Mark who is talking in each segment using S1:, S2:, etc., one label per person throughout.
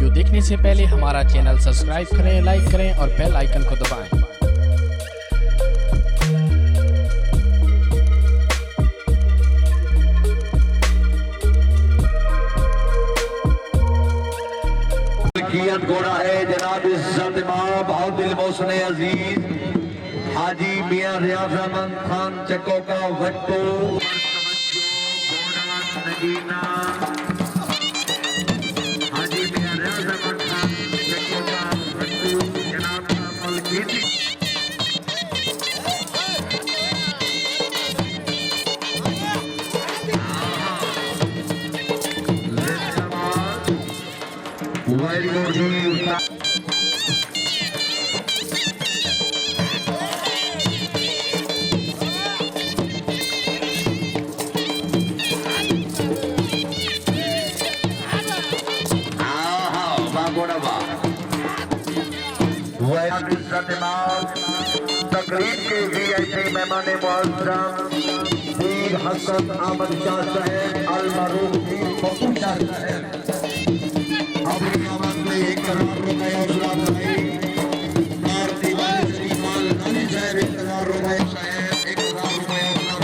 S1: Video देखने से पहले हमारा चैनल सब्सक्राइब करें, लाइक करें और बेल आइकन को दबाएं।
S2: घोड़ा है जनाब इज्जत इमाम बहुत मोहसिन अजीज हाजी मियां रियाज अहमद खान चक्को का वट्टू नगीना हाजी मियां रियाज अहमद खान चक्को का वट्टू जनाब मलकीती वेरी गुड तकरीब के वीआईपी मेहमान मुअज़्ज़म वीर हसन अहमद शाह साहब अल-मरूफ वीर बब्बू शाह साहब अपनी आवाज़ में 1 करोड़ रुपए औसला भाई और दीवार श्रीमान अली साहब 1 करोड़ रुपए साहब 1 करोड़ रुपए औसला भाई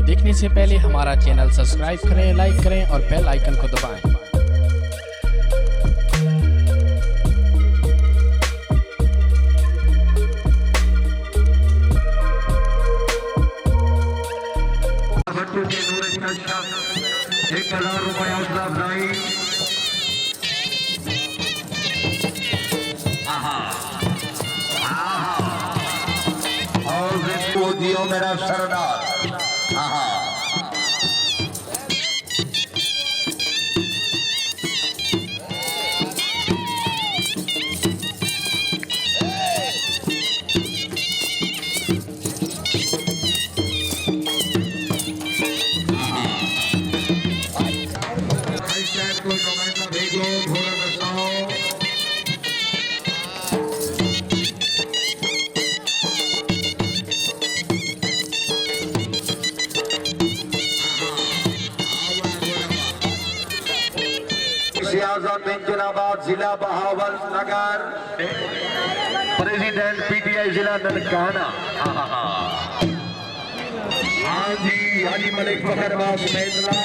S1: देखने से पहले हमारा चैनल सब्सक्राइब करें, लाइक करें और बेल आइकन को दबाएं।
S2: और जियो जियो मेरा सरदार। हाँ जिंदाबाद जिला बहावल नगर प्रेसिडेंट पीटीआई जिला ननकाना। हाँ जी हाजी मलिक फखरबाज मेदला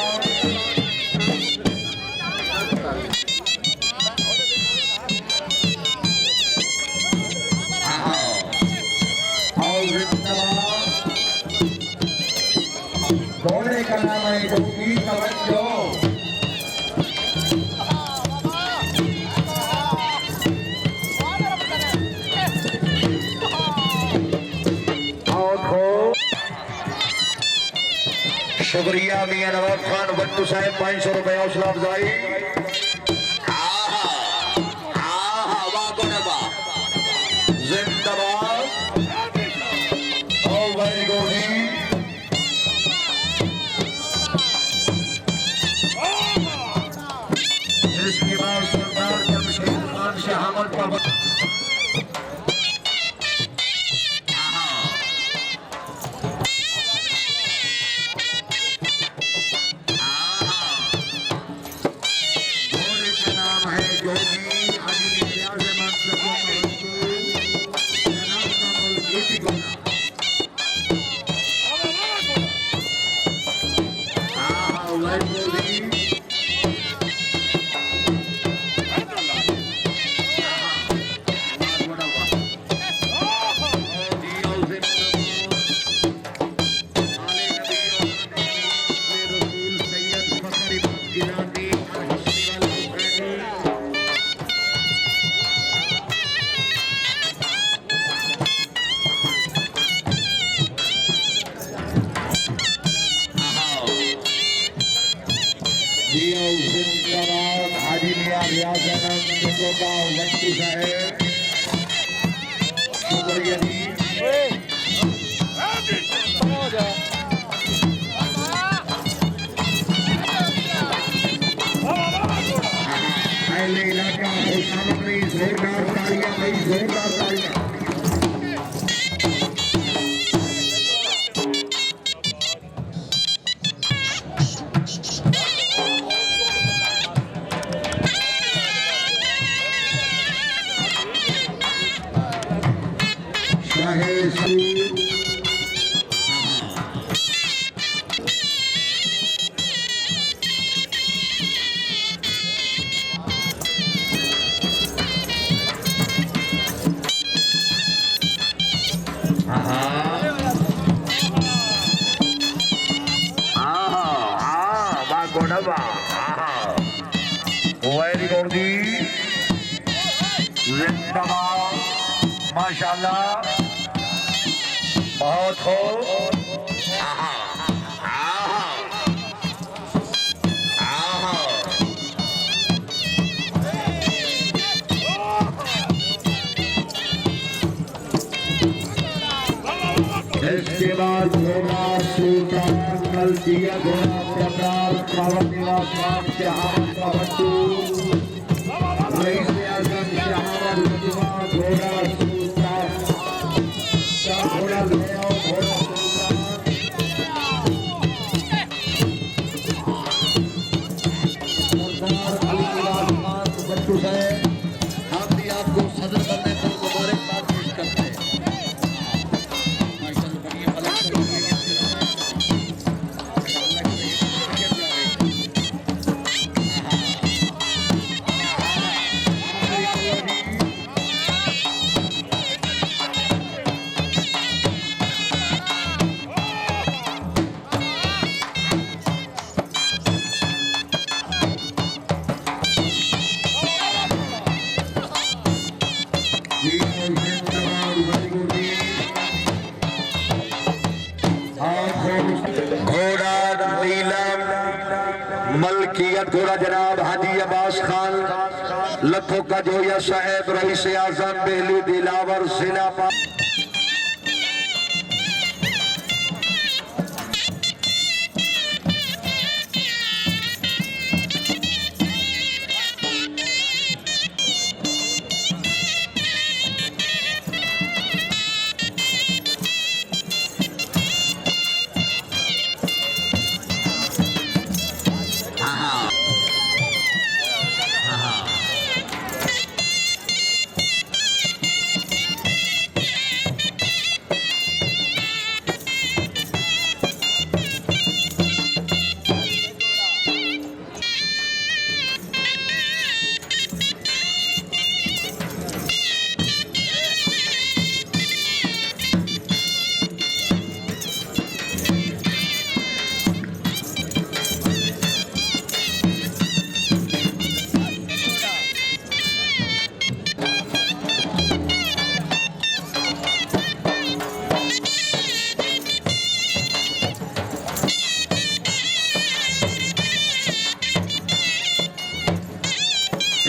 S2: घोड़े का नाम है गोगी तवज्जो। शुक्रिया मियां नवाब खान भट्टू साहब 500 रुपए हौसला अफजाई। जिंदाबाद वेरी गुड। इसके बाद सरदार जमशेद खान शाहमद पर माशाल्लाह बहुत हो। इसके बाद घोड़ा सुल्तान कल दिया घोड़ा प्रताप पावन निवास राम जहां का बट्टू रईस आजम जहां घोड़ा सुल्तान का घोड़ा ले आओ घोड़ा सुल्तान अली निवास खान बट्टू है। हम भी आपको सदर बनने पर मुबारकबाद पेश करते हैं। मलकियत घोड़ा जनाब हाजी अब्बास खान लखों का जोया साहेब रईस आजम बेहली दिलावर जिला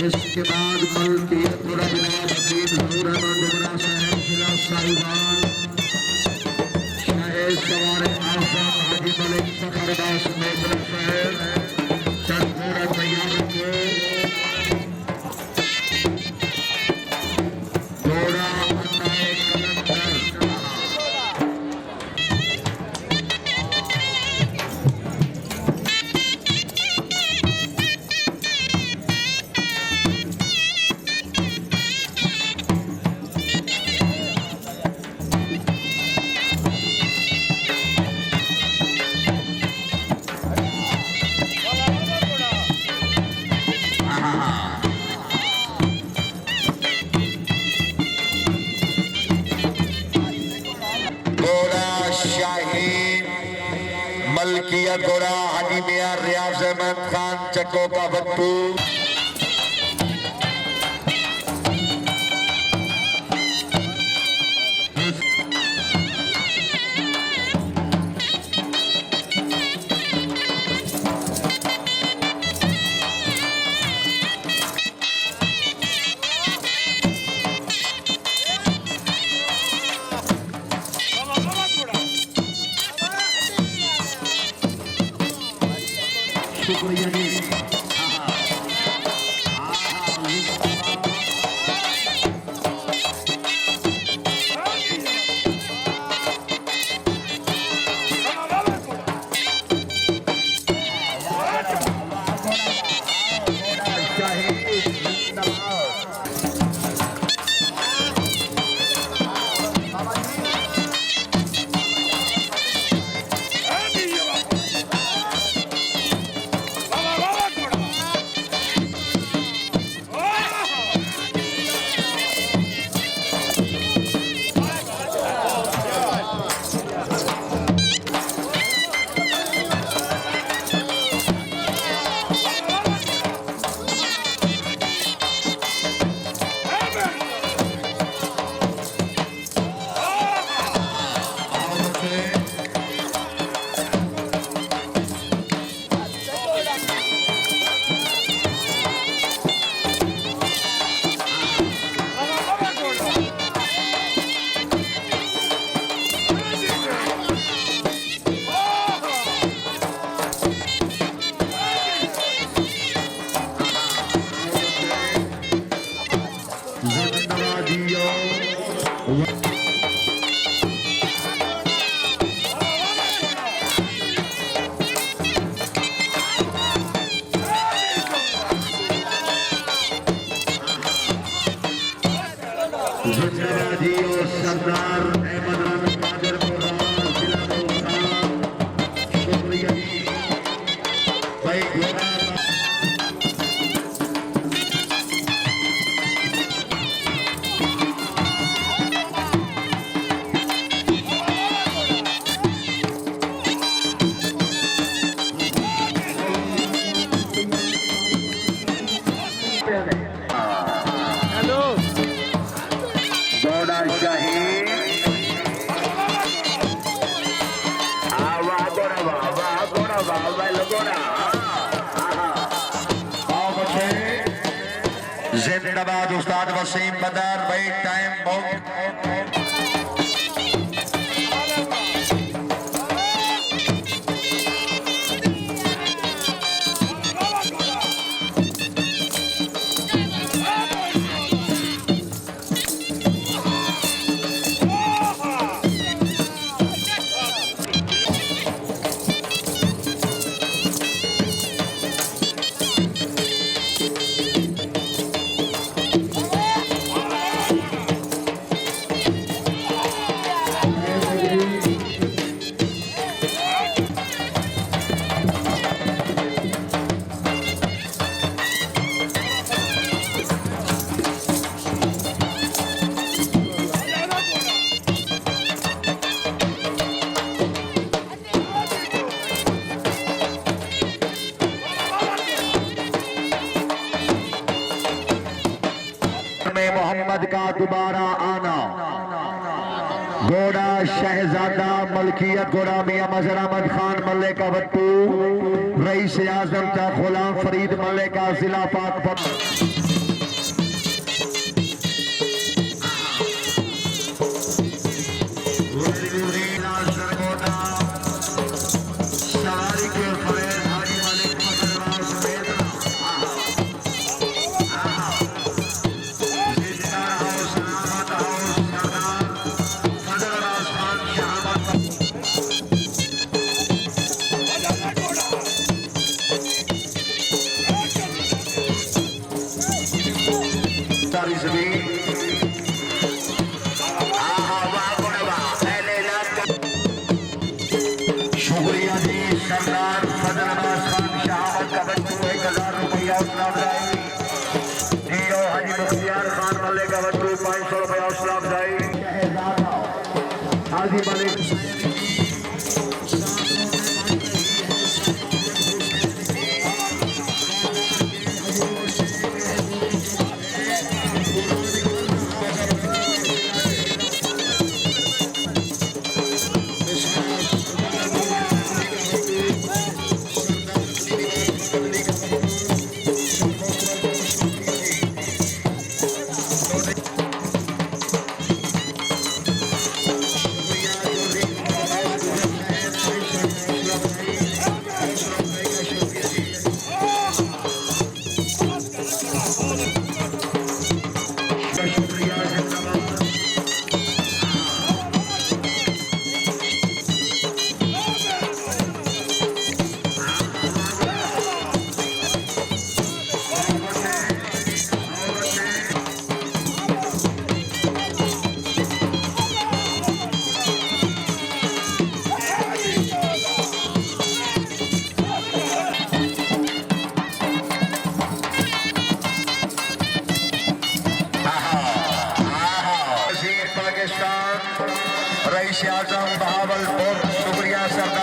S2: इसके बाद मलकियत घोड़ा जनाब हकीम हजूर अहमद डोगरा साहब जिला साहिवाल शायद सवार आजम हाजी मलिक फखरदास मेजर साहब चंदूरा तैयार को घोड़ा अन्नाए कलंदर मलकिया घोड़ा हाजी मियां रियाज अहमद खान चक्को का बट्टू शुक्रिया जी जिंदाबाद उस्ताद वसीम बदर वेट टाइम बहुत मोहम्मद का दोबारा आना घोड़ा शहजादा मलकियत घोड़ा मियां मजर अहमद खान मल्ले का बट्टू रईस आजम का गुलाम फरीद मल्ले का जिला पाक शुक्रिया जी सरदार फजल अब्बास खान शहाबत का बच्चू 1000 रुपया हौसला अफजाई जी और हाजी मुख्तियार खान मल्ले का बच्चू 500 रुपया हौसला अफजाई हाजी मलिक रईस आजम बहावलपुर शुक्रिया सरदार